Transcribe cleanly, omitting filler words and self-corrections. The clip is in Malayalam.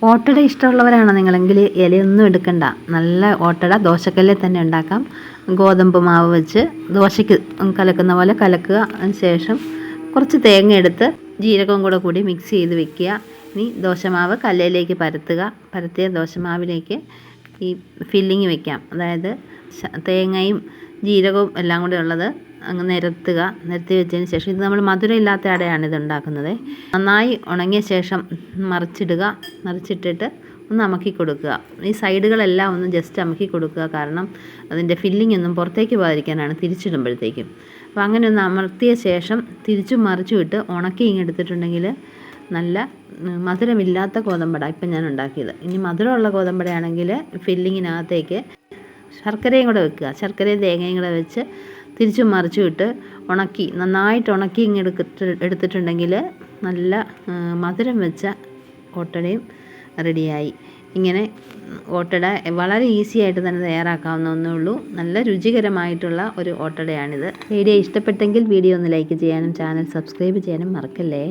ഓട്ടട ഇഷ്ടമുള്ളവരാണോ നിങ്ങളെങ്കിൽ ഇലയൊന്നും എടുക്കണ്ട. നല്ല ഓട്ടട ദോശക്കല്ലിൽ തന്നെ ഉണ്ടാക്കാം. ഗോതമ്പ് മാവ് വെച്ച് ദോശയ്ക്ക് കലക്കുന്ന പോലെ കലക്കുക. അതിന് ശേഷം കുറച്ച് തേങ്ങ എടുത്ത് ജീരകവും കൂടി മിക്സ് ചെയ്ത് വെക്കുക. ഇനി ദോശമാവ് കല്ലിലേക്ക് പരത്തുക. പരത്തിയ ദോശമാവിലേക്ക് ഈ ഫില്ലിങ് വെക്കാം. അതായത് തേങ്ങയും ജീരകവും എല്ലാം കൂടി ഉള്ളത് അങ്ങ് നിരത്തി വെച്ചതിന് ശേഷം, ഇത് നമ്മൾ മധുരം ഇല്ലാത്ത അടയാണ് ഇത് ഉണ്ടാക്കുന്നത്. നന്നായി ഉണങ്ങിയ ശേഷം മറിച്ചിട്ടിട്ട് ഒന്ന് അമക്കി കൊടുക്കുക. ഈ സൈഡുകളെല്ലാം ഒന്ന് ജസ്റ്റ് അമക്കി കൊടുക്കുക. കാരണം അതിൻ്റെ ഫില്ലിംഗ് ഒന്നും പുറത്തേക്ക് പോകാതിരിക്കാനാണ് തിരിച്ചിടുമ്പോഴത്തേക്കും. അപ്പോൾ അങ്ങനെ ഒന്ന് അമർത്തിയ ശേഷം തിരിച്ചും മറിച്ചും ഇട്ട് ഉണക്കി ഇങ്ങെടുത്തിട്ടുണ്ടെങ്കിൽ നല്ല മധുരമില്ലാത്ത ഗോതമ്പട ഇപ്പം ഞാൻ ഉണ്ടാക്കിയത്. ഇനി മധുരമുള്ള ഗോതമ്പടയാണെങ്കിൽ ഫില്ലിങ്ങിനകത്തേക്ക് ശർക്കരയും കൂടെ വെക്കുക. ശർക്കരയും തേങ്ങയും കൂടെ വെച്ച് തിരിച്ചും മറിച്ചും ഇട്ട് നന്നായിട്ട് ഉണക്കി എടുത്തിട്ടുണ്ടെങ്കിൽ നല്ല മധുരം വെച്ച ഓട്ടടയും റെഡിയായി. ഇങ്ങനെ ഓട്ടട വളരെ ഈസി ആയിട്ട് തന്നെ തയ്യാറാക്കാവുന്ന ഒന്നേ ഉള്ളൂ. നല്ല രുചികരമായിട്ടുള്ള ഒരു ഓട്ടടയാണിത്. വീഡിയോ ഇഷ്ടപ്പെട്ടെങ്കിൽ വീഡിയോ ഒന്ന് ലൈക്ക് ചെയ്യാനും ചാനൽ സബ്സ്ക്രൈബ് ചെയ്യാനും മറക്കല്ലേ.